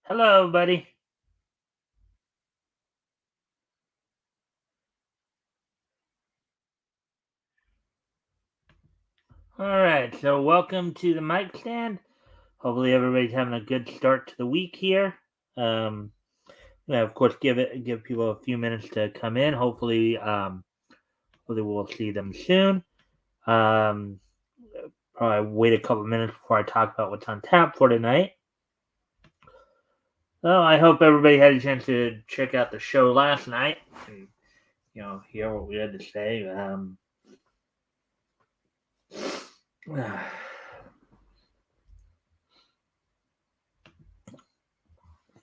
Hello, buddy. All right, so welcome to the Mikestand. Hopefully, everybody's having a good start to the week here. Um, yeah, of course, give people a few minutes to come in. Hopefully we'll see them soon. Um, Probably wait a couple minutes before I talk about what's on tap for tonight. So I hope everybody had a chance to check out the show last night and hear what we had to say.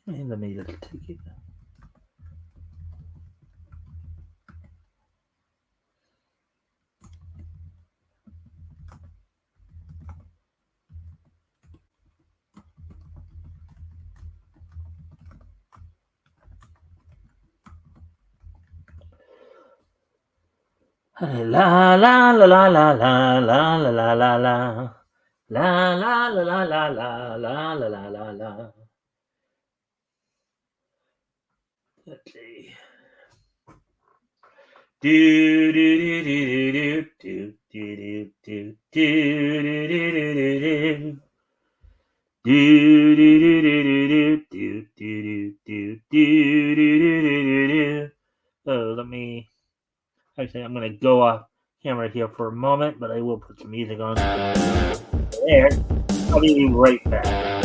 Let me just take it. La la la la la la la la la la la. La la la la la la la la la la la. Let's see. Do do do do do do do do do do do do. Do do do do do do do do do do do. So let me. Actually, I'm gonna go off camera here for a moment, but I will put some music on there. I'll be right back.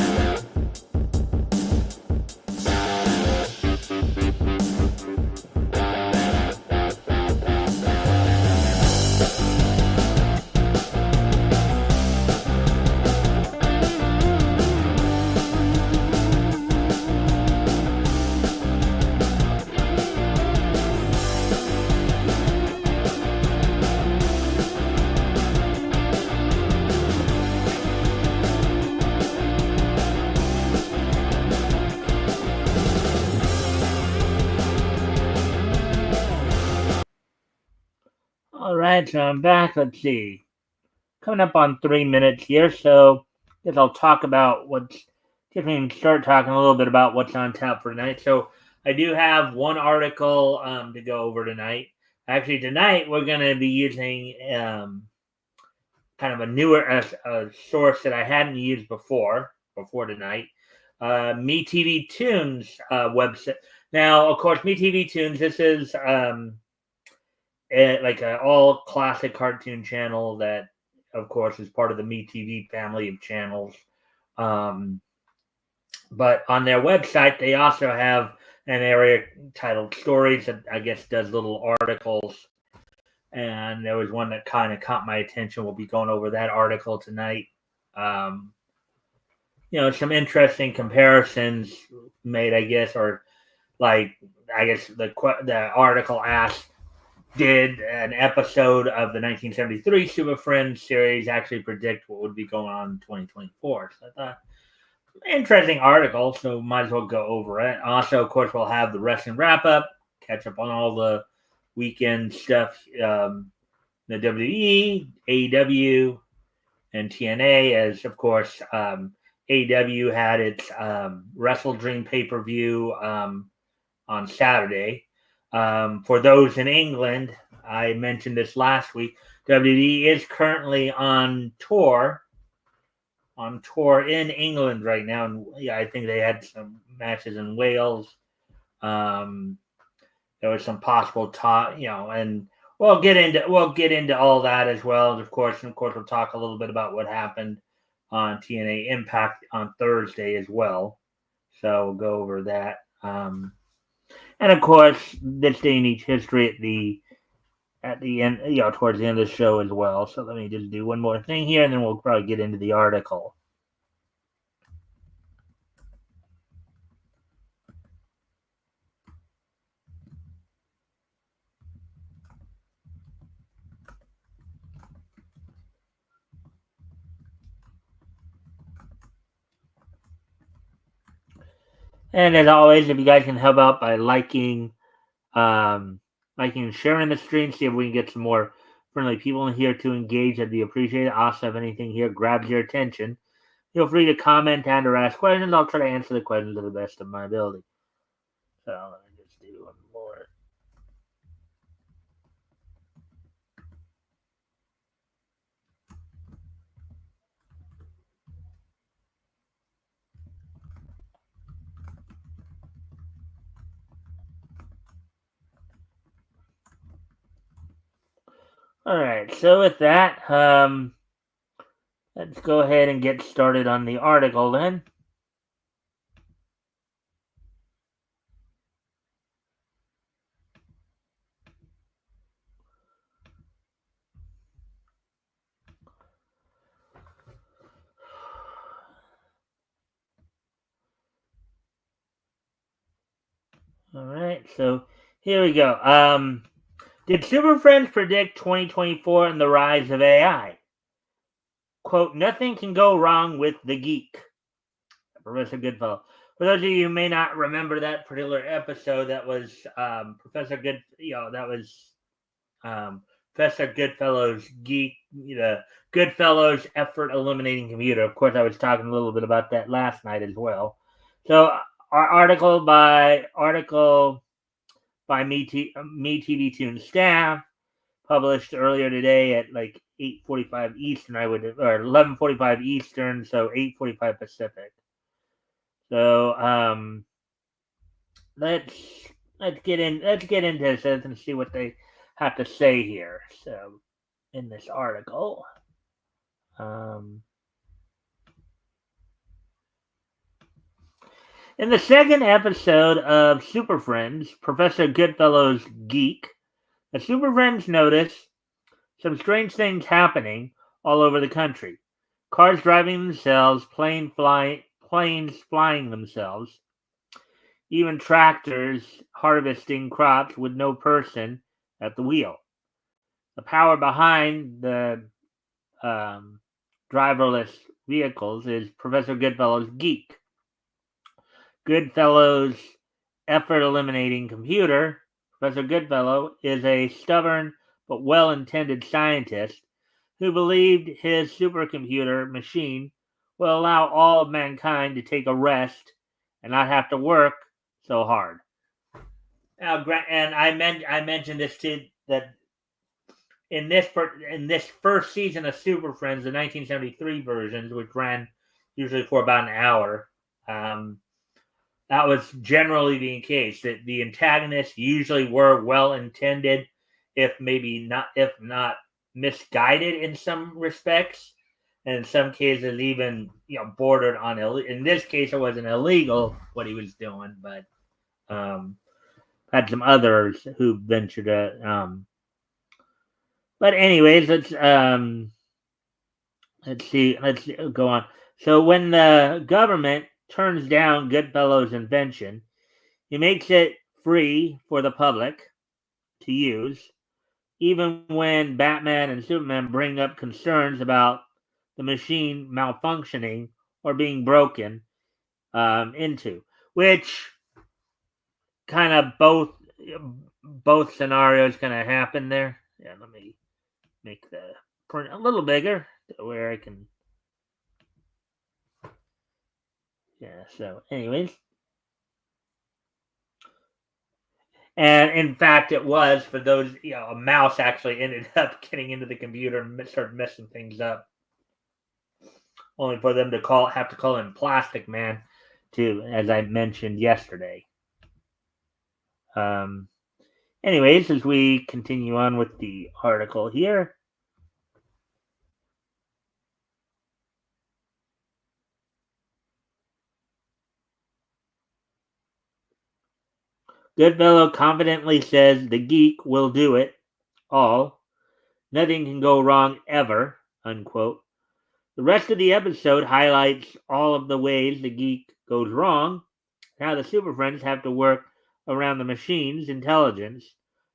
All right, so I'm back. Let's see. Coming up on 3 minutes here, so I guess I'll talk about start talking a little bit about what's on tap for tonight. So I do have one article to go over tonight. Actually, tonight we're going to be using kind of a newer a source that I hadn't used before tonight. MeTV Tunes website. Now, of course, MeTV Tunes. This is like an all classic cartoon channel that, of course, is part of the MeTV family of channels. But on their website, they also have an area titled Stories that I guess does little articles. And there was one that kind of caught my attention. We'll be going over that article tonight. Um, some interesting comparisons made, I guess, or like I guess the article asked, did an episode of the 1973 Super Friends series actually predict what would be going on in 2024? So I thought, interesting article, so might as well go over it. Also, of course, we'll have the wrestling wrap up, catch up on all the weekend stuff, the WWE, AEW, and TNA, as of course, AEW had its Wrestle Dream pay per view on Saturday. For those in England, I mentioned this last week. WWE is currently on tour in England right now, and yeah, I think they had some matches in Wales. There was some possible talk, and we'll get into all that as well. And of course, we'll talk a little bit about what happened on TNA Impact on Thursday as well. So we'll go over that. And of course, this day in each history at the end, towards the end of the show as well. So let me just do one more thing here, and then we'll probably get into the article. And as always, if you guys can help out by liking and sharing the stream, see if we can get some more friendly people in here to engage. I'd be appreciated. Also, if anything here grabs your attention, Feel free to comment and or ask questions. I'll try to answer the questions to the best of my ability. So let me just do one more. All right. So with that, let's go ahead and get started on the article then. All right. So here we go. Did Super Friends predict 2024 and the rise of AI? Quote, nothing can go wrong with the geek. Professor Goodfellow. For those of you who may not remember that particular episode, that was Professor Good. That was Professor Goodfellow's geek. Goodfellow's effort eliminating computer. Of course, I was talking a little bit about that last night as well. So, our article by Me TV Tune staff published earlier today at like 8:45 Eastern. Or 11:45 Eastern, so 8:45 Pacific. So let's get into this and see what they have to say here. So in this article, in the second episode of Super Friends, Professor Goodfellow's Geek, the Super Friends notice some strange things happening all over the country. Cars driving themselves, planes flying themselves, even tractors harvesting crops with no person at the wheel. The power behind the driverless vehicles is Professor Goodfellow's Geek. Goodfellow's effort-eliminating computer, Professor Goodfellow, is a stubborn but well-intended scientist who believed his supercomputer machine will allow all of mankind to take a rest and not have to work so hard. Now, and I mentioned this too, that in this first season of Super Friends, the 1973 versions, which ran usually for about an hour, that was generally the case. That the antagonists usually were well intended, if not misguided in some respects, and in some cases even bordered on in this case it wasn't illegal what he was doing, but had some others who ventured to. But anyways, let's see. Let's go on. So when the government turns down Goodfellow's invention, he makes it free for the public to use, even when Batman and Superman bring up concerns about the machine malfunctioning or being broken into, which kind of both scenarios kind of happen there. Yeah, let me make the print a little bigger where I can. Yeah. So, anyways, and in fact, it was for those. A mouse actually ended up getting into the computer and started messing things up. Only for them to have to call in Plastic Man, too, as I mentioned yesterday. Anyways, as we continue on with the article here. Goodfellow confidently says the geek will do it all. Nothing can go wrong ever, unquote. The rest of the episode highlights all of the ways the geek goes wrong, and how the Super Friends have to work around the machine's intelligence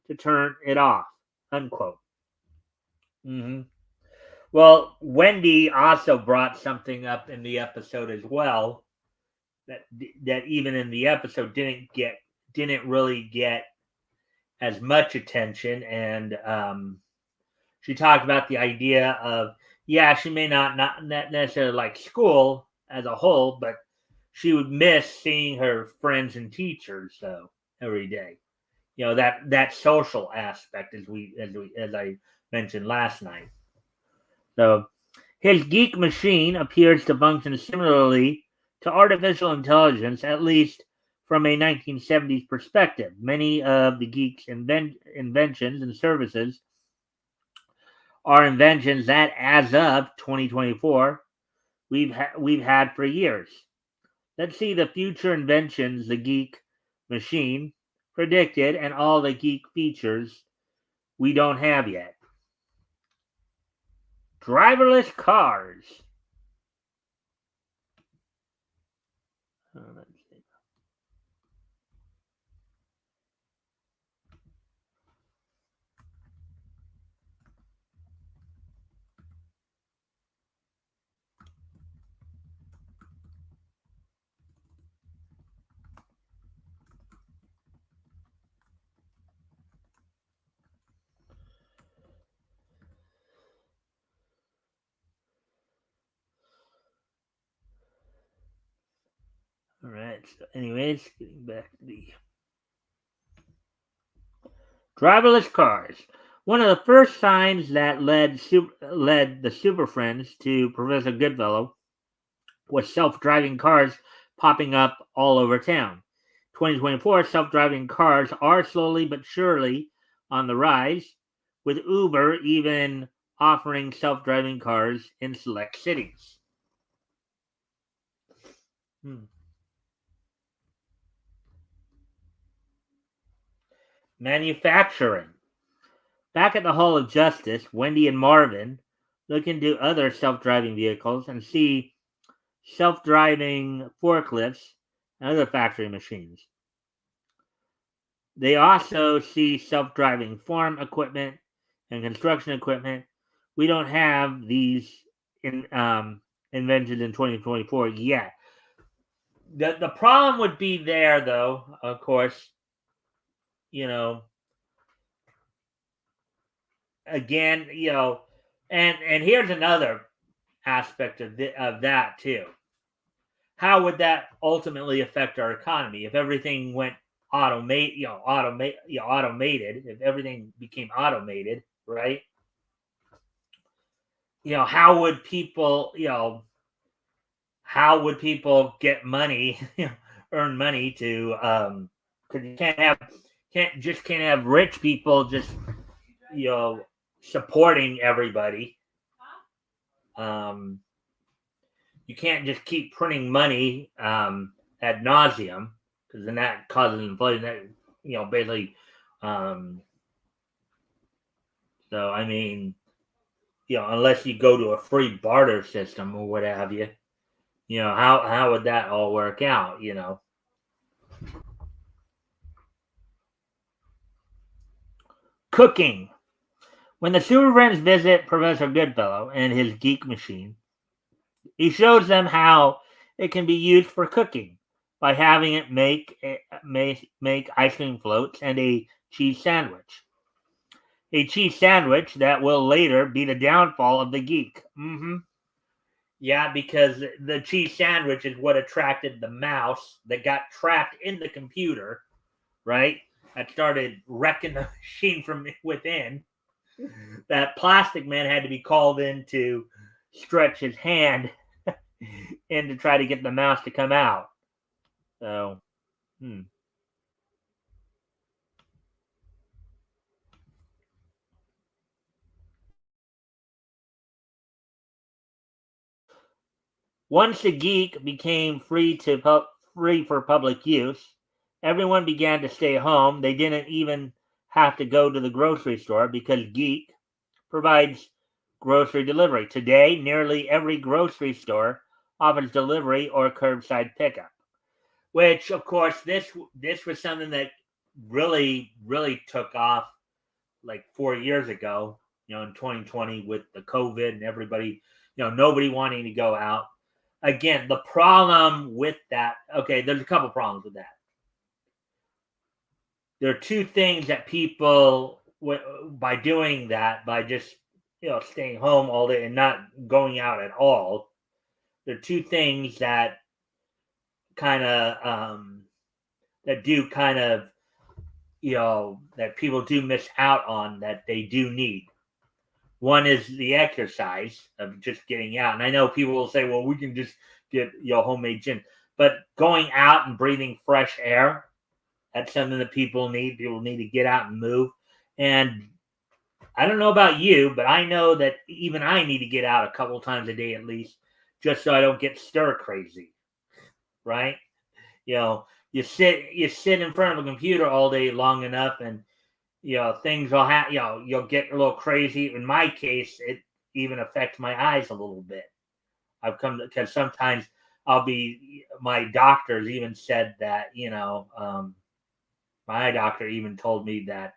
to turn it off, unquote. Mm-hmm. Well, Wendy also brought something up in the episode as well that even in the episode didn't really get as much attention, and she talked about the idea of she may not necessarily like school, as a whole, but she would miss seeing her friends and teachers though every day. That social aspect as I mentioned last night. So his geek machine appears to function similarly to artificial intelligence, at least from a 1970s perspective. Many of the geek's inventions and services are inventions that, as of 2024, we've had for years. Let's see the future inventions the geek machine predicted and all the geek features we don't have yet. Driverless cars. Let's see. All right. So, anyways, getting back to the driverless cars. One of the first signs that led the Super Friends to Professor Goodfellow was self-driving cars popping up all over town. 2024, self-driving cars are slowly but surely on the rise, with Uber even offering self-driving cars in select cities. Manufacturing. Back at the Hall of Justice, Wendy and Marvin look into other self-driving vehicles and see self-driving forklifts and other factory machines. They also see self-driving farm equipment and construction equipment. We don't have these invented in 2024 yet. The problem would be there, though, of course, again, and here's another aspect of that too. How would that ultimately affect our economy if everything went automated? If everything became automated, right? How would people? How would people get money? Earn money to? Because you can't have rich people just supporting everybody. You can't just keep printing money ad nauseum, because then that causes inflation. That basically. So I mean, unless you go to a free barter system or what have you, how would that all work out? Cooking. When the Super Friends visit Professor Goodfellow and his geek machine, he shows them how it can be used for cooking by having it make ice cream floats and a cheese sandwich. A cheese sandwich that will later be the downfall of the geek. Yeah, because the cheese sandwich is what attracted the mouse that got trapped in the computer, right? That started wrecking the machine from within. That Plastic Man had to be called in to stretch his hand in to try to get the mouse to come out. So, Once the geek became free for public use, everyone began to stay home. They didn't even have to go to the grocery store because Geek provides grocery delivery. Today, nearly every grocery store offers delivery or curbside pickup, which, of course, this was something that really, really took off like 4 years ago, in 2020 with the COVID and everybody, nobody wanting to go out. Again, the problem with that, okay, there's a couple problems with that. There are two things that people, by doing that, by just, staying home all day and not going out at all, They're two things that kind of that do kind of that people do miss out on that they do need. One is the exercise of just getting out, and I know people will say, "Well, we can just get homemade gym," but going out and breathing fresh air, that's something that people need. People need to get out and move. And I don't know about you, but I know that even I need to get out a couple times a day at least, just so I don't get stir crazy, right? You know, you sit in front of a computer all day long enough, and things will happen. You'll get a little crazy. In my case, it even affects my eyes a little bit. I've come to, because sometimes my doctors even said that, my eye doctor even told me that,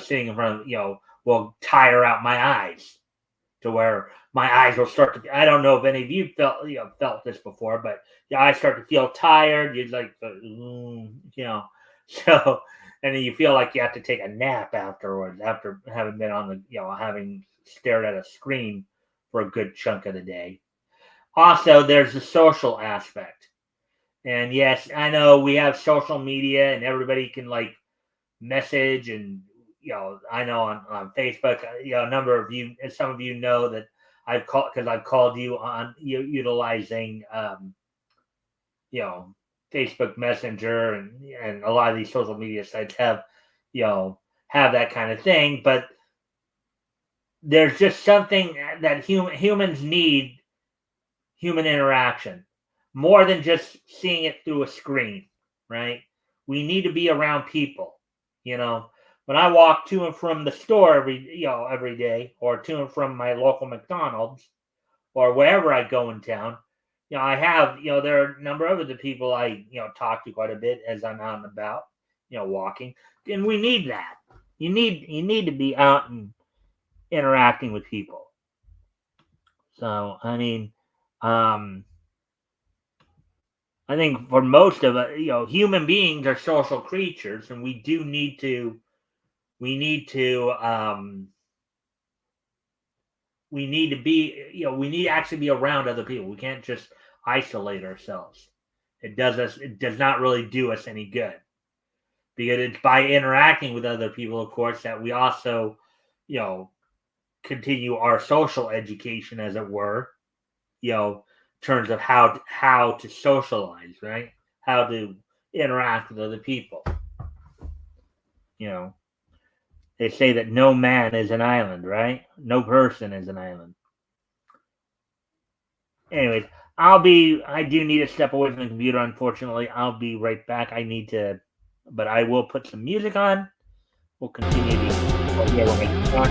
sitting in front of, will tire out my eyes to where my eyes will start to, I don't know if any of you felt this before, but your eyes start to feel tired. You're like, so, and then you feel like you have to take a nap afterwards, after having been on the, having stared at a screen for a good chunk of the day. Also, there's the social aspect. And yes, I know we have social media and everybody can like message, and I know on Facebook, a number of you, and some of you know that I've called you on utilizing Facebook Messenger, and a lot of these social media sites have that kind of thing. But there's just something that humans need, human interaction, more than just seeing it through a screen, right? We need to be around people. When I walk to and from the store every day, or to and from my local McDonald's, or wherever I go in town, I have, there are a number of other people I, talk to quite a bit as I'm out and about, walking, and we need that. You need to be out and interacting with people. So, I mean, I think for most of us, human beings are social creatures, and we need to we need to actually be around other people. We can't just isolate ourselves. It does not really do us any good, because it's by interacting with other people, of course, that we also, continue our social education, as it were, in terms of how to socialize, right? How to interact with other people. They say that no man is an island, right? No person is an island. Anyways, I do need to step away from the computer, unfortunately. I'll be right back. But I will put some music on. We'll continue when I talk.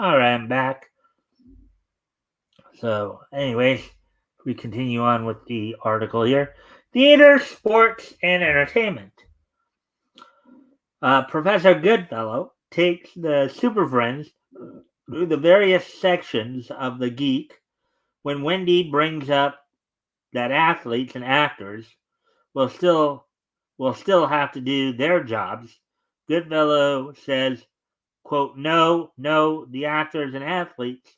All right, I'm back. So, anyways, we continue on with the article here. Theater, sports, and entertainment. Professor Goodfellow takes the Super Friends through the various sections of the geek when Wendy brings up that athletes and actors will still have to do their jobs. Goodfellow says, quote, no, the actors and athletes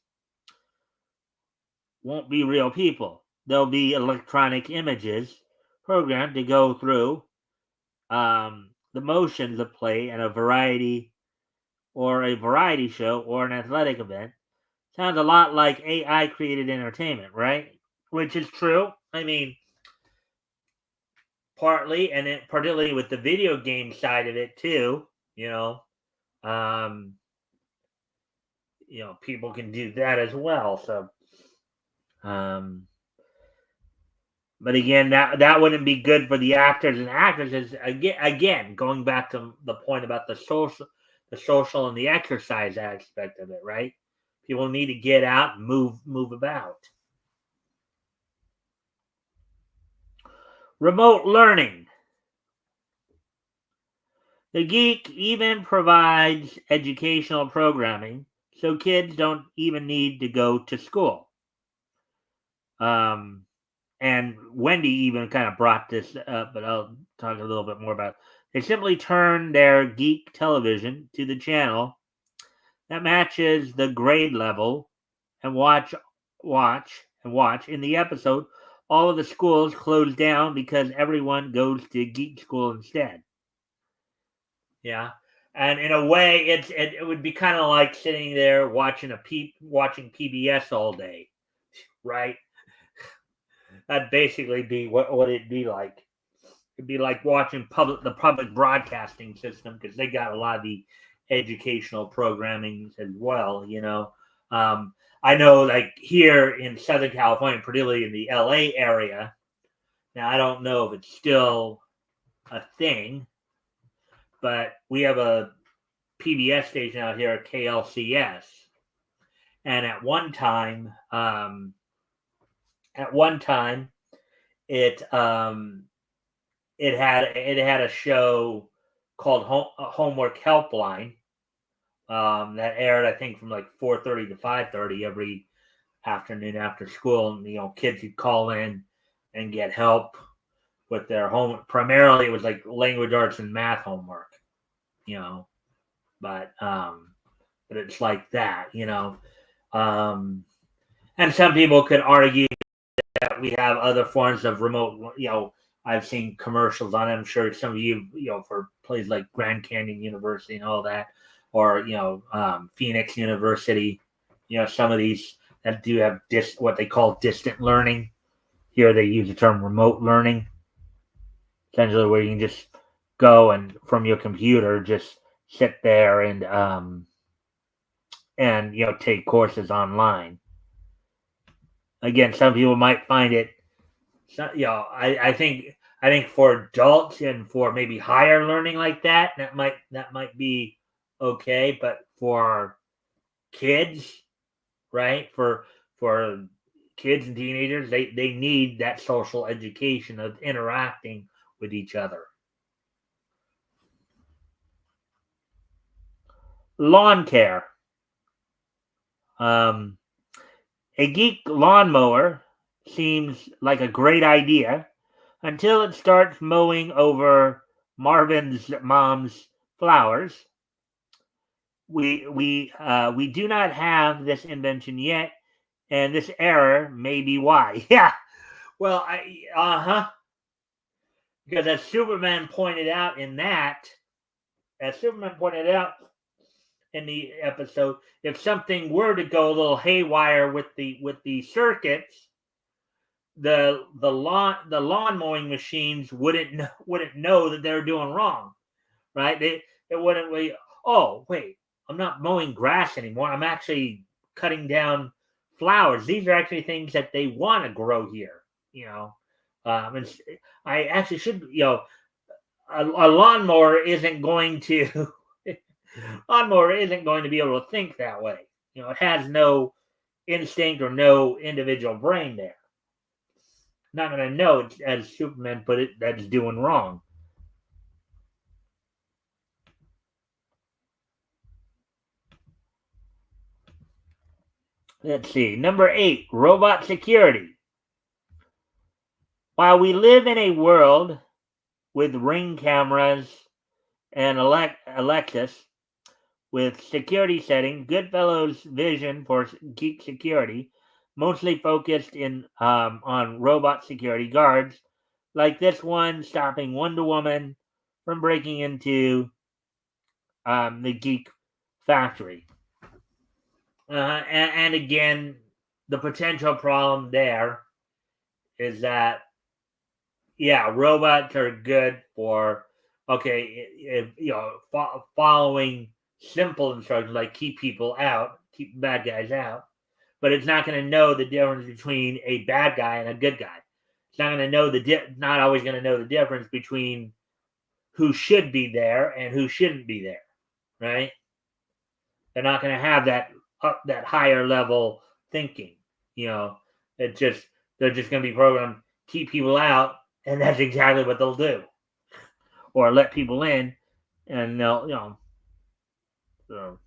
won't be real people. They'll be electronic images programmed to go through the motions of play in a variety show or an athletic event. Sounds a lot like AI created entertainment, right? Which is true. I mean, partly, and it particularly with the video game side of it too. You know, um, people can do that as well. So, um, but again, that wouldn't be good for the actors and actresses. Again, going back to the point about the social and the exercise aspect of it, right? People need to get out and move about. Remote learning. The Geek even provides educational programming, so kids don't even need to go to school. And Wendy even kind of brought this up, but I'll talk a little bit more about it. They simply turn their geek television to the channel that matches the grade level and watch. In the episode, all of the schools close down because everyone goes to geek school instead. Yeah. And in a way, it would be kind of like sitting there watching watching PBS all day, right? That'd basically be what it'd be like. It'd be like watching the public broadcasting system because they got a lot of the educational programming as well. I know like here in Southern California, particularly in the LA area. Now I don't know if it's still a thing, but we have a PBS station out here at KLCS, and at one time, it it had a show called Homework Helpline that aired, I think, from like 4:30 to 5:30 every afternoon after school, and kids could call in and get help with their homework. Primarily, it was like language arts and math homework, but it's like that, and some people could argue that we have other forms of remote, I've seen commercials on it. I'm sure some of you, for places like Grand Canyon University and all that, or, Phoenix University, some of these that do have what they call distant learning. Here they use the term remote learning, essentially where you can just go and from your computer just sit there and take courses online. Again, some people might find it, I think for adults and for maybe higher learning like that might be okay, but for kids, right? For kids and teenagers, they need that social education of interacting with each other. Lawn care. A geek lawnmower seems like a great idea until it starts mowing over Marvin's mom's flowers. We do not have this invention yet, and this error may be why. Yeah, well, because as Superman pointed out in the episode, if something were to go a little haywire with the circuits, the lawn mowing machines wouldn't know that they're doing wrong, right? It wouldn't really. Oh wait, I'm not mowing grass anymore. I'm actually cutting down flowers. These are actually things that they want to grow here. And I actually should. A lawnmower isn't going to be able to think that way. It has no instinct or no individual brain there. Not going to know it's, as Superman put it, that's doing wrong. Let's see. Number 8, robot security. While we live in a world with Ring cameras and Alexis with security setting, Goodfellow's vision for geek security mostly focused on robot security guards, like this one stopping Wonder Woman from breaking into the geek factory. And again, the potential problem there is that, yeah, robots are good for, okay, following simple instructions like keep people out, keep bad guys out, but it's not going to know the difference between a bad guy and a good guy. It's not going to know not always going to know the difference between who should be there and who shouldn't be there, right? They're not going to have that higher level thinking. They're just going to be programmed keep people out, and that's exactly what they'll do, or let people in, and they'll so.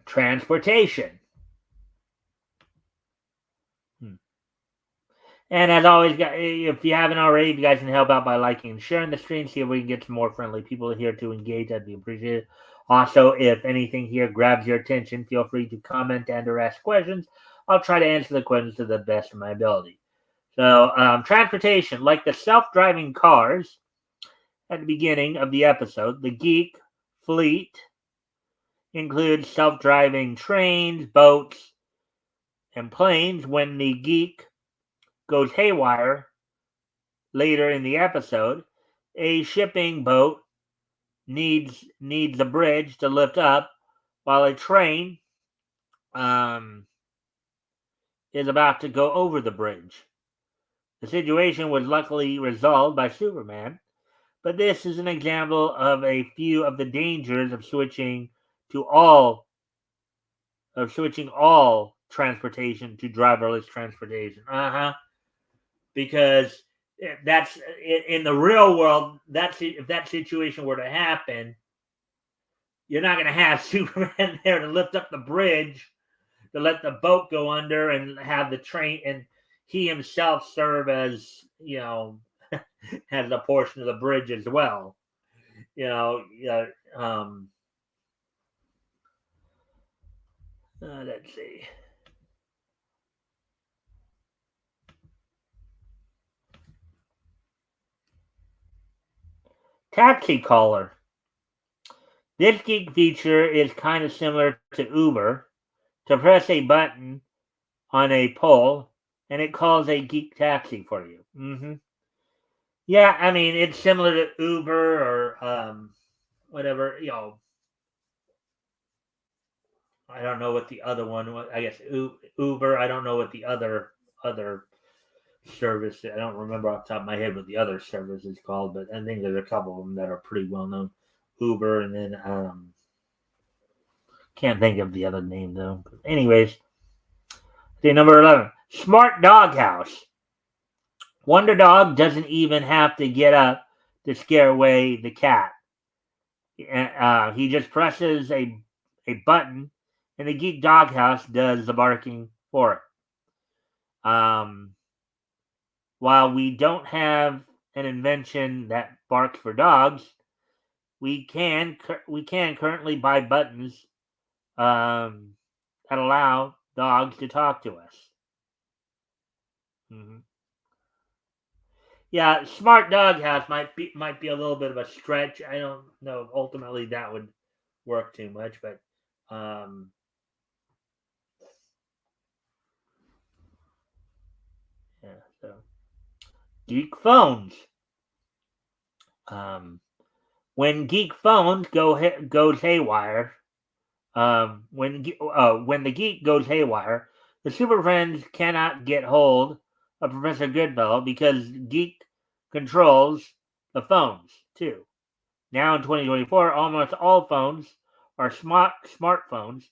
Transportation. And as always, if you haven't already, you guys can help out by liking and sharing the stream. See if we can get some more friendly people here to engage. That'd be appreciated. Also, if anything here grabs your attention, feel free to comment and or ask questions. I'll try to answer the questions to the best of my ability. So, transportation, like the self-driving cars at the beginning of the episode, the geek fleet includes self-driving trains, boats, and planes. When the geek goes haywire later in the episode, a shipping boat needs a bridge to lift up, while a train is about to go over the bridge. The situation was luckily resolved by Superman, but this is an example of a few of the dangers of switching all transportation to driverless transportation. Because that's in the real world. If that situation were to happen, you're not going to have Superman there to lift up the bridge, to let the boat go under, and have the train, and he himself serve as as a portion of the bridge as well. Let's see. Taxi caller. This geek feature is kind of similar to Uber. To press a button on a pole, and it calls a geek taxi for you. Yeah, I mean, it's similar to Uber or whatever. I don't know what the other one was. I guess Uber. I don't know what the other service. I don't remember off the top of my head what the other service is called, but I think there's a couple of them that are pretty well known. Uber, and then can't think of the other name though. But anyways, okay, number 11, smart doghouse. Wonder Dog doesn't even have to get up to scare away the cat. He just presses a button, and the Geek Doghouse does the barking for it. While we don't have an invention that barks for dogs, we can currently buy buttons that allow dogs to talk to us. Yeah, smart doghouse might be a little bit of a stretch. I don't know if ultimately that would work too much, but yeah. So geek phones. When geek phones goes haywire, when the geek goes haywire, the Super Friends cannot get hold of Professor Goodfellow because geek controls the phones too. Now in 2024, almost all phones are smartphones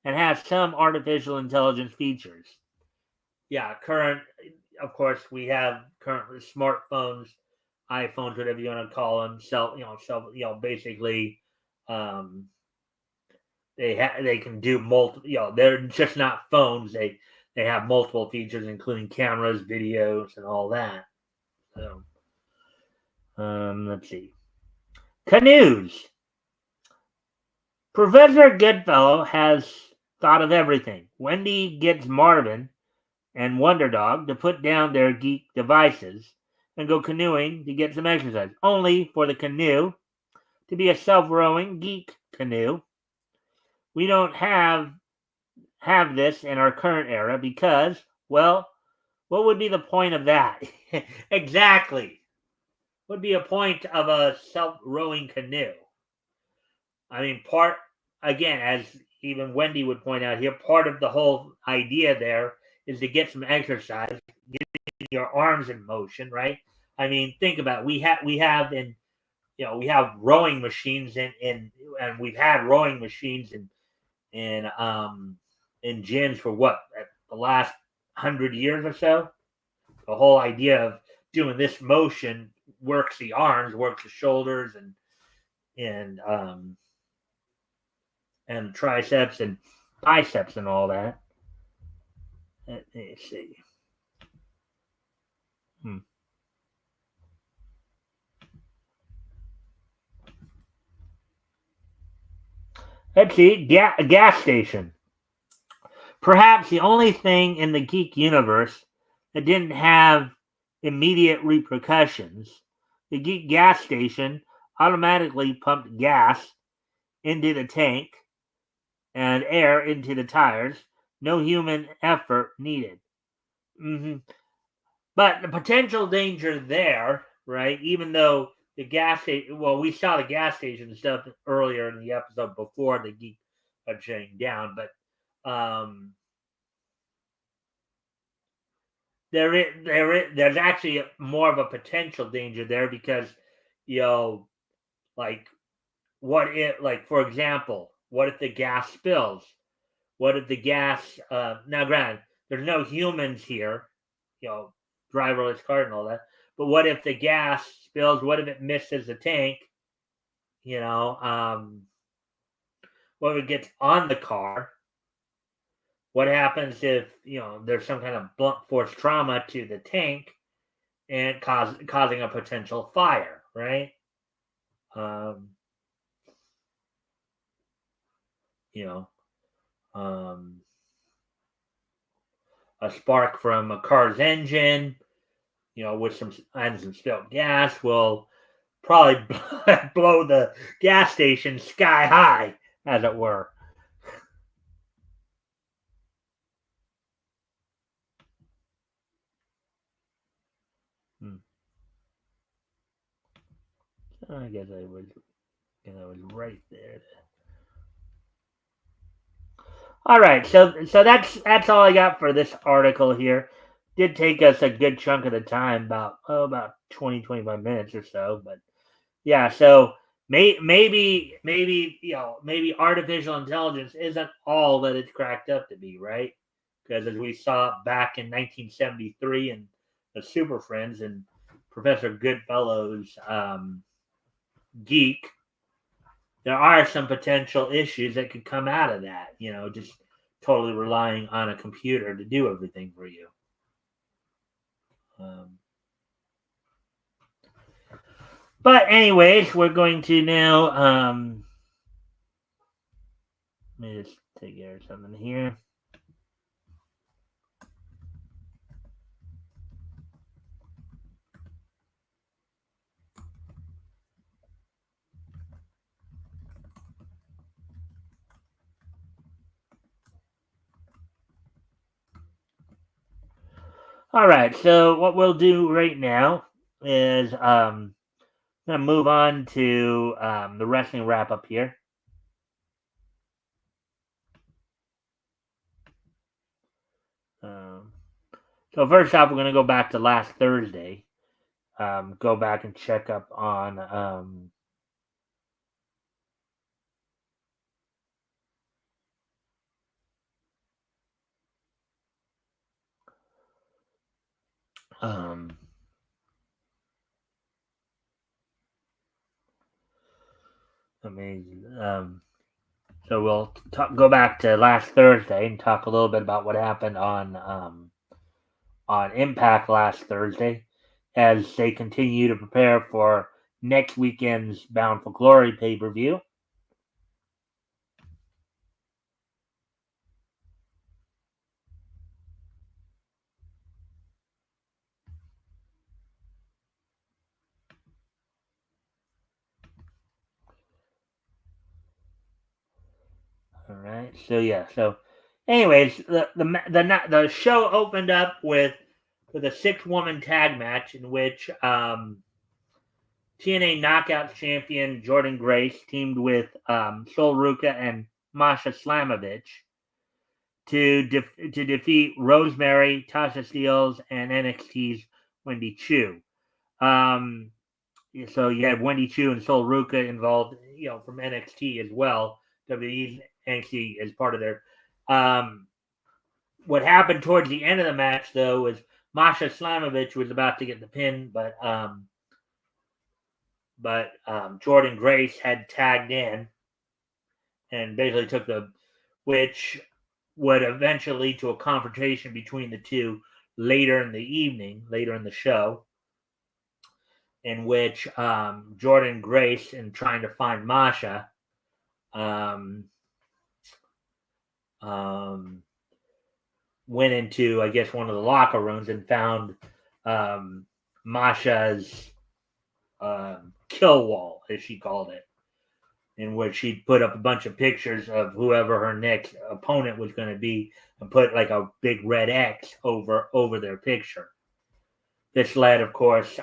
and have some artificial intelligence features. Yeah, of course, we have currently smartphones, iPhones, whatever you want to call them. Basically, um, they can do multiple. They're just not phones. They have multiple features, including cameras, videos, and all that. So, let's see. Canoes. Professor Goodfellow has thought of everything. Wendy gets Marvin and Wonder Dog to put down their geek devices and go canoeing to get some exercise, only for the canoe to be a self-rowing geek canoe. We don't have this in our current era because, well, what would be the point of that? Exactly. Would be a point of a self-rowing canoe? I mean, again, as even Wendy would point out here, part of the whole idea there is to get some exercise, get your arms in motion, right? I mean, think about it. We have rowing machines and we've had rowing machines in gyms for what, the last 100 years or so. The whole idea of doing this motion works the arms, works the shoulders, and triceps and biceps and all that. Let me see. Let's see. Gas station. Perhaps the only thing in the geek universe that didn't have immediate repercussions. The geek gas station automatically pumped gas into the tank and air into the tires. No human effort needed. Mm-hmm. But the potential danger there, right? Even though the gas station, well, we saw the gas station stuff earlier in the episode before the geek shutting down, but there's actually more of a potential danger there because, like, for example, what if the gas spills? What if the gas? Now, granted, there's no humans here, driverless car and all that. But what if the gas spills? What if it misses the tank? What if it gets on the car? What happens if there's some kind of blunt force trauma to the tank and causing a potential fire, right? A spark from a car's engine, with some spilled gas will probably blow the gas station sky high, as it were. I guess I was right there. All right, so that's all I got for this article here. Did take us a good chunk of the time, about 20, 25 minutes or so, but yeah, so maybe artificial intelligence isn't all that it's cracked up to be, right? Because as we saw back in 1973 in the Super Friends and Professor Goodfellow's Geek, there are some potential issues that could come out of that. Just totally relying on a computer to do everything for you. But anyways, we're going to now let me just take care of something here. All right, so what we'll do right now is I'm going to move on to the wrestling wrap up here. So first off, we're going to go back to last Thursday. Go back and check up on So we'll go back to last Thursday and talk a little bit about what happened on Impact last Thursday, as they continue to prepare for next weekend's Bound for Glory pay-per-view. All right. So anyways, the show opened up with a 6-woman tag match in which TNA Knockouts champion Jordan Grace teamed with Sol Ruca and Masha Slamovich to defeat Rosemary, Tasha Steelz, and NXT's Wendy Chu. So you had Wendy Chu and Sol Ruca involved, from NXT as well. WWE's NXT as part of their. What happened towards the end of the match, though, was Masha Slamovich was about to get the pin, but Jordan Grace had tagged in and basically took which would eventually lead to a confrontation between the two later in the evening, later in the show, in which Jordan Grace, in trying to find Masha, went into, I guess, one of the locker rooms and found Masha's kill wall, as she called it, in which she put up a bunch of pictures of whoever her next opponent was going to be and put like a big red X over their picture. This led, of course,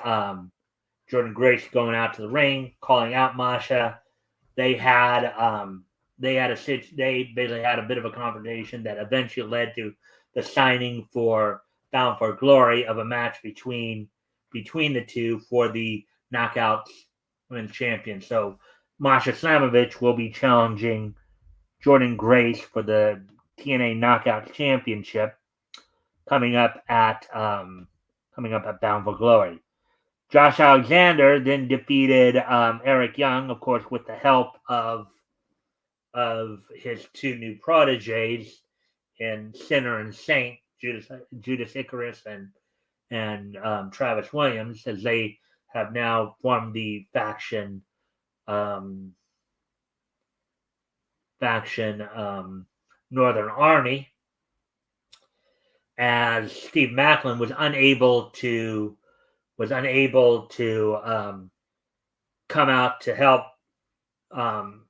Jordan Grace going out to the ring, calling out Masha. They basically had a bit of a confrontation that eventually led to the signing for Bound for Glory of a match between the two for the Knockouts Women's Champion. So Masha Slamovich will be challenging Jordan Grace for the TNA Knockouts Championship coming up at Bound for Glory. Josh Alexander then defeated Eric Young, of course, with the help of his two new proteges in Sinner and Saint, Judas Icarus and Travis Williams, as they have now formed the faction Northern Army, as Steve Macklin was unable to come out to help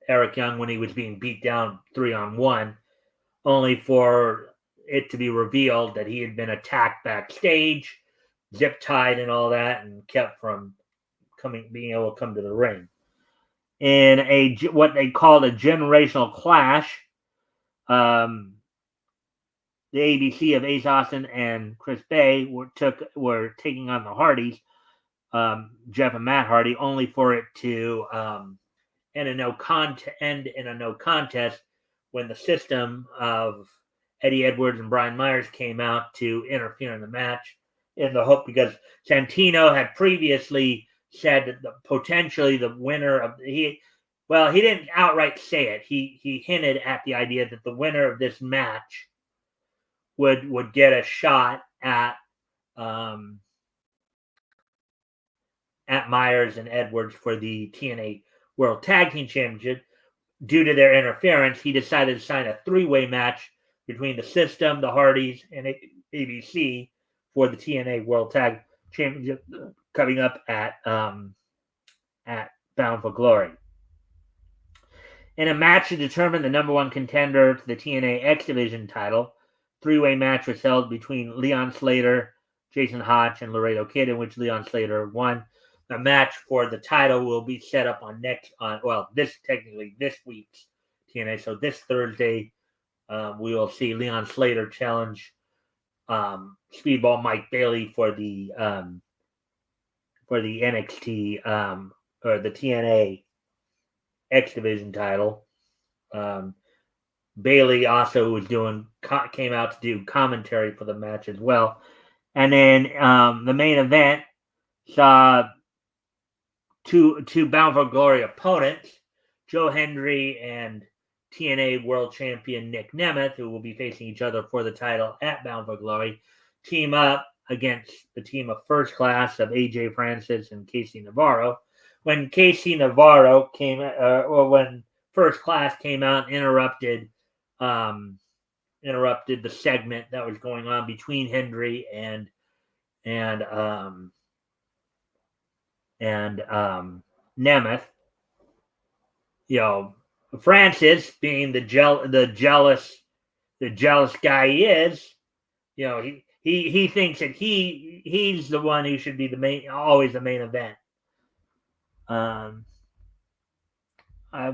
Eric Young when he was being beat down 3-on-1, only for it to be revealed that he had been attacked backstage, zip tied and all that, and kept from being able to come to the ring. In what they called a generational clash, the ABC of Ace Austin and Chris Bay were taking on the Hardys, Jeff and Matt Hardy, only for it to end in a no contest when the System of Eddie Edwards and Brian Myers came out to interfere in the match, in the hope, because Santino had previously said that potentially the winner of he didn't outright say it. He hinted at the idea that the winner of this match would get a shot at Myers and Edwards for the TNA World Tag Team Championship. Due to their interference, he decided to sign a 3-way match between the System, the Hardys, and ABC for the TNA World Tag Championship coming up at Bound for Glory. In a match to determine the number one contender to the TNA X Division title, 3-way match was held between Leon Slater, Jason Hotch, and Laredo Kid, in which Leon Slater won. The match for the title will be set up this week's TNA. So this Thursday, we will see Leon Slater challenge Speedball Mike Bailey for the NXT or the TNA X Division title. Bailey also came out to do commentary for the match as well. And then the main event saw two Bound for Glory opponents, Joe Hendry and TNA World Champion Nick Nemeth, who will be facing each other for the title at Bound for Glory, team up against the team of First Class of AJ Francis and Casey Navarro. When Casey Navarro when First Class came out and interrupted the segment that was going on between Hendry and Nemeth. Francis, being the jealous guy he is, he thinks that he's the one who should be always the main event. I've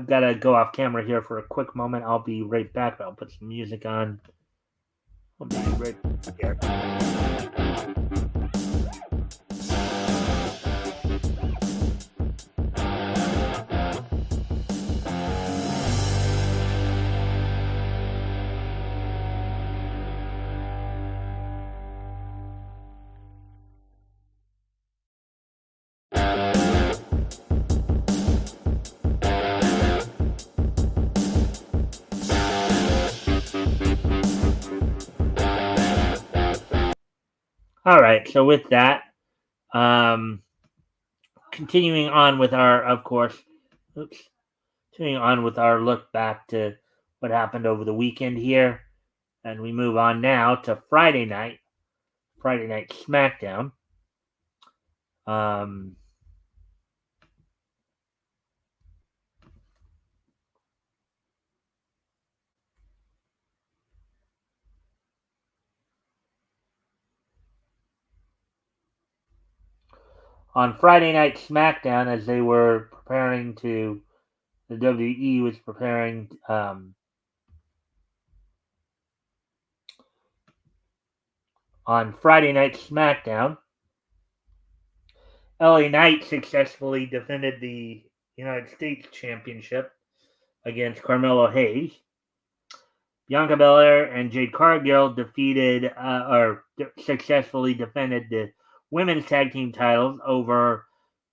got to go off camera here for a quick moment. I'll be right back. I'll put some music on. I'll be right here. All right, so with that, continuing on with our look back to what happened over the weekend here, and we move on now to Friday night SmackDown. On Friday night SmackDown, as they were preparing to, the WWE was preparing on Friday night SmackDown, LA Knight successfully defended the United States Championship against Carmelo Hayes. Bianca Belair and Jade Cargill successfully defended the women's tag team titles over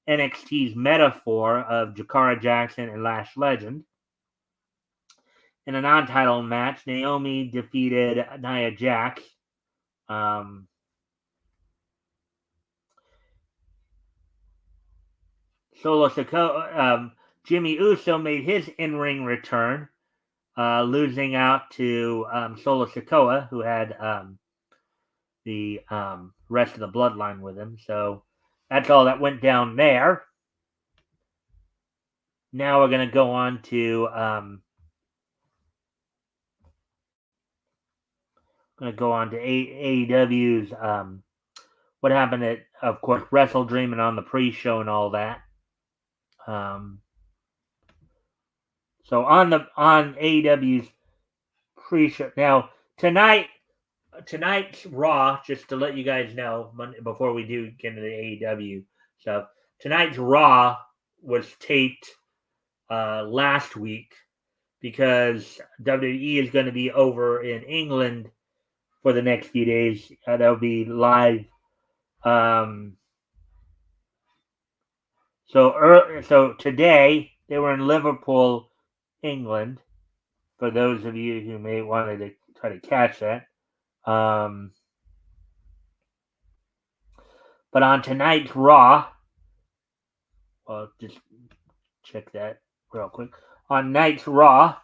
NXT's Metaphor of Jakara Jackson and Lash Legend. In a non-title match, Naomi defeated Nia Jax. Solo Sikoa, Jimmy Uso made his in-ring return, losing out to Solo Sikoa, who had the rest of the bloodline with him. So that's all that went down there. Now we're going to go on to AEW's what happened at, of course, Wrestle Dream and on the pre-show and all that. So on AEW's pre-show now tonight's Raw, just to let you guys know before we do get into the AEW stuff, tonight's Raw was taped last week because WWE is going to be over in England for the next few days. They'll be live. So today they were in Liverpool, England. For those of you who may want to try to catch that. But on tonight's Raw, I'll just check that real quick. On tonight's Raw,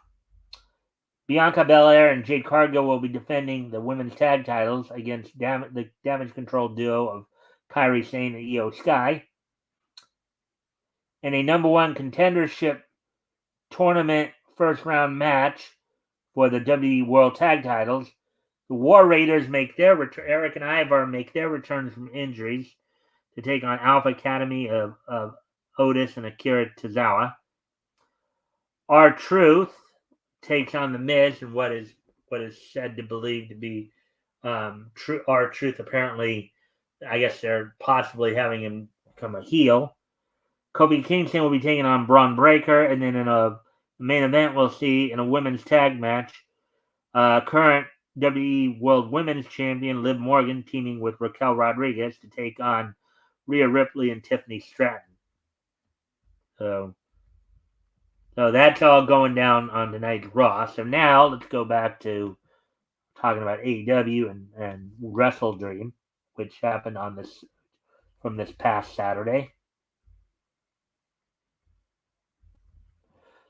Bianca Belair and Jade Cargill will be defending the women's tag titles against the Damage Control duo of Kairi Sane and Io Sky. In a number one contendership tournament first round match for the WWE World Tag Titles, the War Raiders make their return. Eric and Ivar make their returns from injuries to take on Alpha Academy of Otis and Akira Tozawa. R-Truth takes on The Miz, and what is said to believe to be R-Truth. Apparently, I guess they're possibly having him become a heel. Kofi Kingston will be taking on Braun Breaker, and then in a main event, we'll see in a women's tag match, current WWE World Women's Champion Liv Morgan teaming with Raquel Rodriguez to take on Rhea Ripley and Tiffany Stratton. So that's all going down on tonight's Raw. So now let's go back to talking about AEW and Wrestle Dream, which happened from this past Saturday.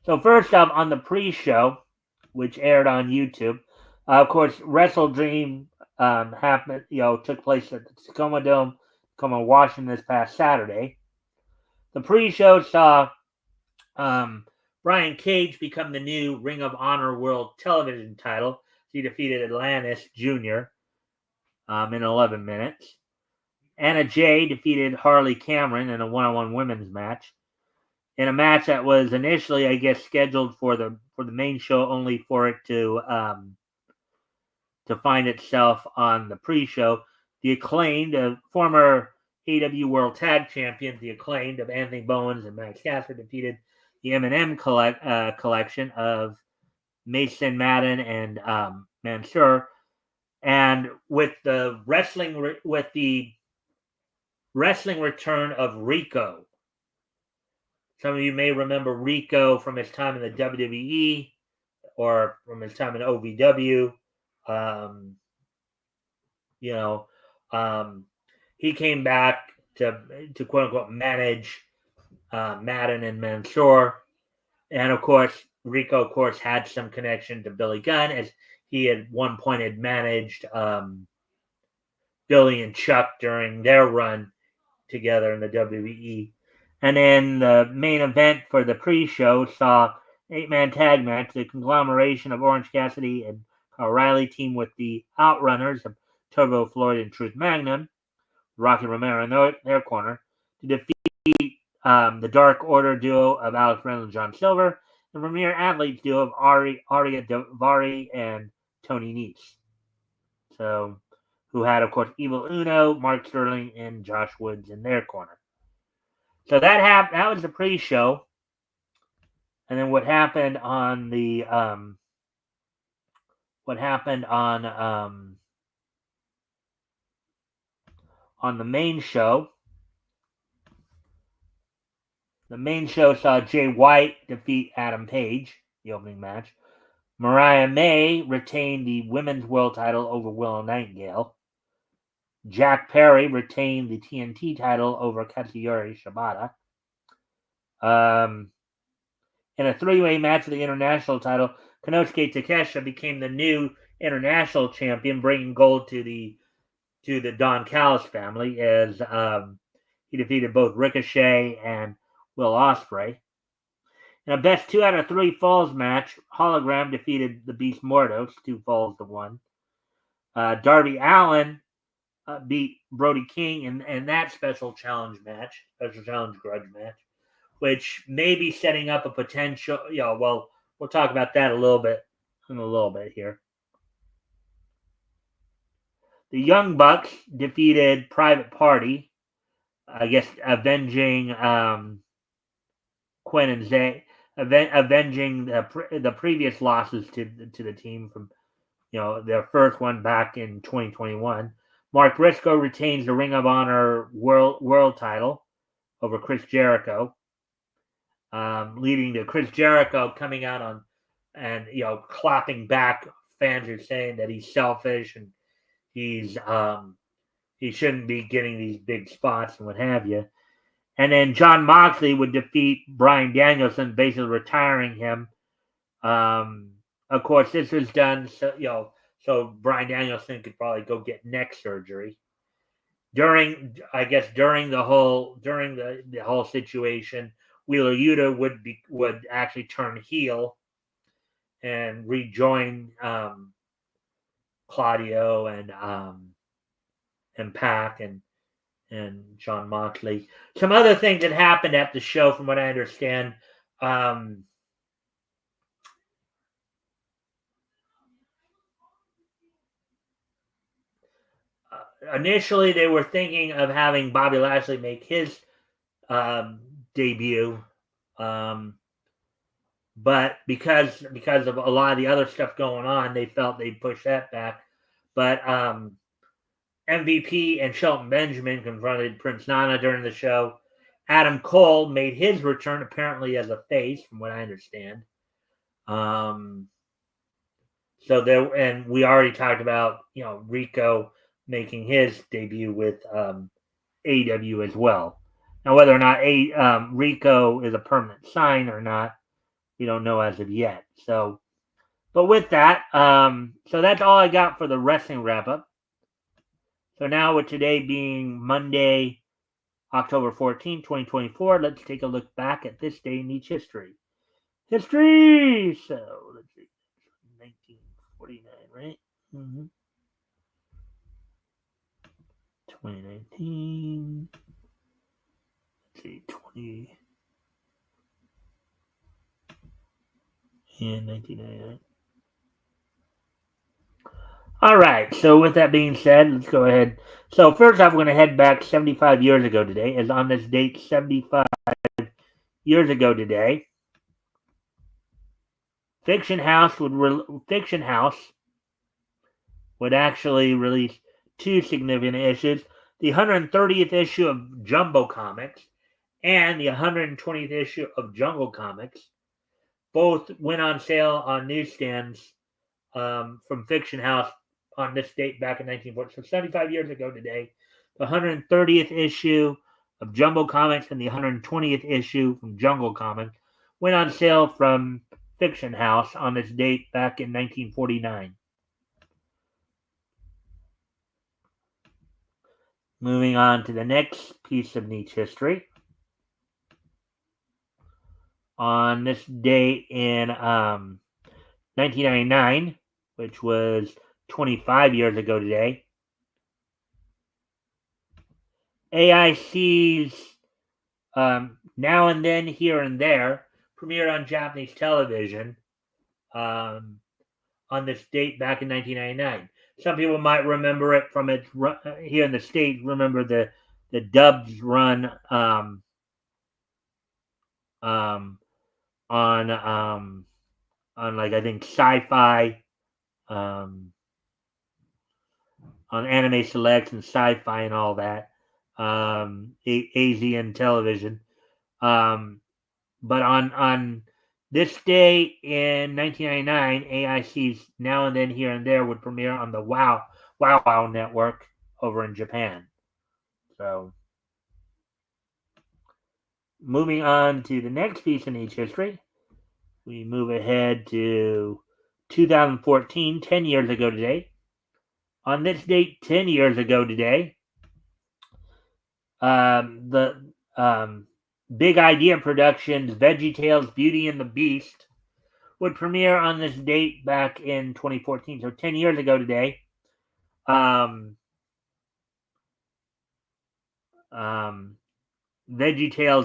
So first up on the pre-show, which aired on YouTube, of course, Wrestle Dream happened. Took place at the Tacoma Dome, Tacoma, Washington, this past Saturday. The pre-show saw Brian Cage become the new Ring of Honor World Television title. He defeated Atlantis Jr. In 11 minutes. Anna Jay defeated Harley Cameron in a one-on-one women's match. In a match that was initially, I guess, scheduled for the main show, only for it to find itself on the pre-show. The Acclaimed, former AEW World Tag Champions, the Acclaimed of Anthony Bowens and Max Caster defeated the M&M collection of Mason Madden and Mansoor, and with the wrestling return of Rico. Some of you may remember Rico from his time in the WWE or from his time in OVW. He came back to quote unquote manage Madden and Mansoor, and of course Rico, of course, had some connection to Billy Gunn, as he at one point had managed Billy and Chuck during their run together in the WWE. And then the main event for the pre-show saw 8-man tag match, the conglomeration of Orange Cassidy and Kyle O'Reilly team with the Outrunners of Turbo Floyd and Truth Magnum, Rocky Romero in their corner, to defeat the Dark Order duo of Alex Reynolds and John Silver, and Premier Athletes duo of Aria Davari and Tony Nese. So, who had, of course, Evil Uno, Mark Sterling, and Josh Woods in their corner. So that was the pre-show, and then what happened on the main show. The main show saw Jay White defeat Adam Page, the opening match. Mariah May retained the women's world title over Willow Nightingale. Jack Perry retained the TNT title over Katsuyori Shibata. In a three-way match for the international title, Konosuke Takeshita became the new international champion, bringing gold to the Don Callis family, as he defeated both Ricochet and Will Ospreay. In a best 2 out of 3 falls match, Hologram defeated the Beast Mordos 2 falls to 1. Darby Allin beat Brody King in that special challenge grudge match, which may be setting up a potential. We'll talk about that in a little bit here. The Young Bucks defeated Private Party, I guess, avenging Quinn and Zay, avenging the previous losses to the team from their first one back in 2021. Mark Briscoe retains the Ring of Honor world title over Chris Jericho, leading to Chris Jericho coming out on and clapping back. Fans are saying that he's selfish and he shouldn't be getting these big spots and what have you. And then Jon Moxley would defeat Bryan Danielson, basically retiring him. Of course, this was done so Bryan Danielson could probably go get neck surgery. During the whole situation, Wheeler Yuta would actually turn heel and rejoin Claudio and Pac and Jon Moxley. Some other things that happened at the show, from what I understand, initially they were thinking of having Bobby Lashley make his debut, but because of a lot of the other stuff going on, they felt they'd push that back. But MVP and Shelton Benjamin confronted Prince Nana during the show. Adam Cole made his return apparently as a face, from what I understand. So there, and we already talked about Rico making his debut with AEW as well. Now, whether or not Rico is a permanent sign or not, we don't know as of yet. So, but with that, so that's all I got for the wrestling wrap up. So now, with today being Monday, October 14, 2024, let's take a look back at this day in each history. So, let's see. 1949, right? 2019. Let's see, 20 and 1999. All right. So with that being said, let's go ahead. So first off, we're going to head back 75 years ago today. As on this date, 75 years ago today, Fiction House would actually release two significant issues: the 130th issue of Jumbo Comics and the 120th issue of Jungle Comics. Both went on sale on newsstands from Fiction House on this date back in 1940. So 75 years ago today, the 130th issue of Jumbo Comics and the 120th issue from Jungle Comics went on sale from Fiction House on this date back in 1949. Moving on to the next piece of niche history. On this date in 1999, which was 25 years ago today, AIC's Now and Then, Here and There premiered on Japanese television on this date back in 1999. Some people might remember it from its here in the States. Remember the dubbed run on like I think Sci-Fi, on Anime Select and Sci-Fi and all that, AZN television. But on this day in 1999, AIC's Now and Then, Here and There would premiere on the Wow network over in Japan. So, moving on to the next piece in each history, we move ahead to 2014, 10 years ago today. On this date, 10 years ago today, the Big Idea Productions' VeggieTales Beauty and the Beast would premiere on this date back in 2014. So 10 years ago today, VeggieTales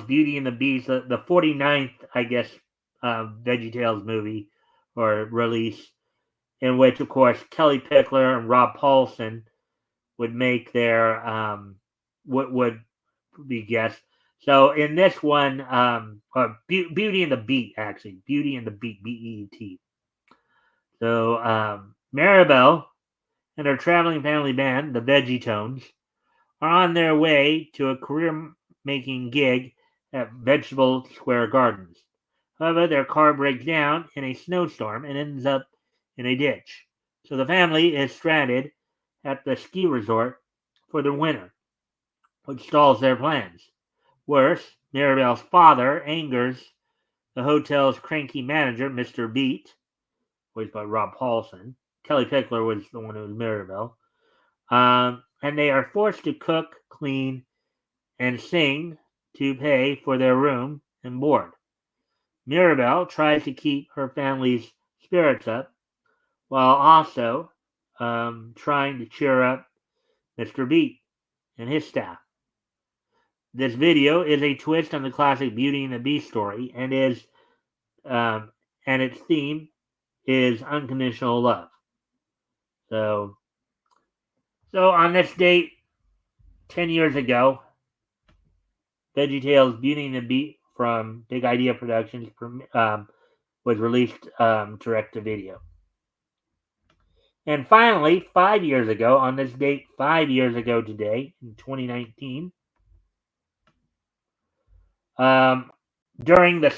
Beauty and the Beast, the 49th, I guess, VeggieTales movie or release, in which, of course, Kelly Pickler and Rob Paulsen would make their would be guests. So in this one, Beauty and the Beat, actually, Beauty and the Beat, BEET. So Maribel and her traveling family band, the Veggie-Tones, are on their way to a career-making gig at Vegetable Square Gardens. However, their car breaks down in a snowstorm and ends up in a ditch. So the family is stranded at the ski resort for the winter, which stalls their plans. Worse, Maribel's father angers the hotel's cranky manager, Mr. Beat, voiced by Rob Paulsen. Kelly Pickler was the one who was Maribel. And they are forced to cook, clean, and sing to pay for their room and board. Maribel tries to keep her family's spirits up while also trying to cheer up Mr. Beat and his staff. This video is a twist on the classic Beauty and the Beast story, and its theme is unconditional love. So on this date, 10 years ago, VeggieTales Beauty and the Beast from Big Idea Productions was released direct to video. And finally, 5 years ago, on this date, 5 years ago today, in 2019, during the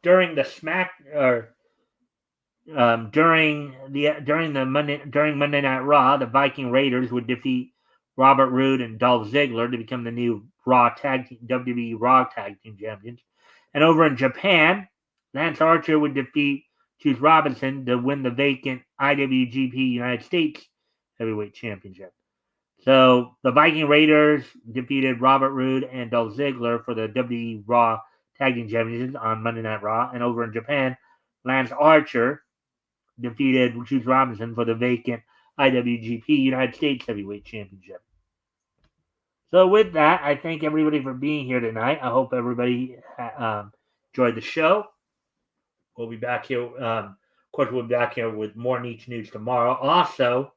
during the smack or during Monday Night Raw, the Viking Raiders would defeat Robert Roode and Dolph Ziggler to become the new WWE Raw Tag Team Champions. And over in Japan, Lance Archer would defeat Juice Robinson to win the vacant IWGP United States Heavyweight Championship. So the Viking Raiders defeated Robert Roode and Dolph Ziggler for the WWE Raw Tag Team Championships on Monday Night Raw. And over in Japan, Lance Archer defeated Juice Robinson for the vacant IWGP United States Heavyweight Championship. So with that, I thank everybody for being here tonight. I hope everybody enjoyed the show. We'll be back here. Of course, we'll be back here with more Niche News tomorrow. Also,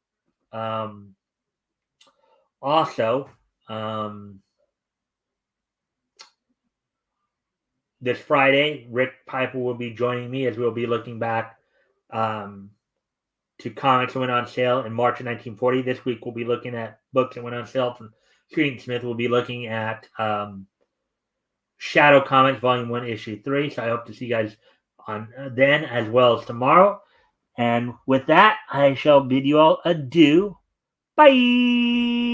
this Friday, Rick Piper will be joining me as we'll be looking back to comics that went on sale in March of 1940. This week, we'll be looking at books that went on sale from Street Smith. We'll be looking at Shadow Comics, Volume 1, Issue 3. So I hope to see you guys on then as well as tomorrow. And with that, I shall bid you all adieu. Bye!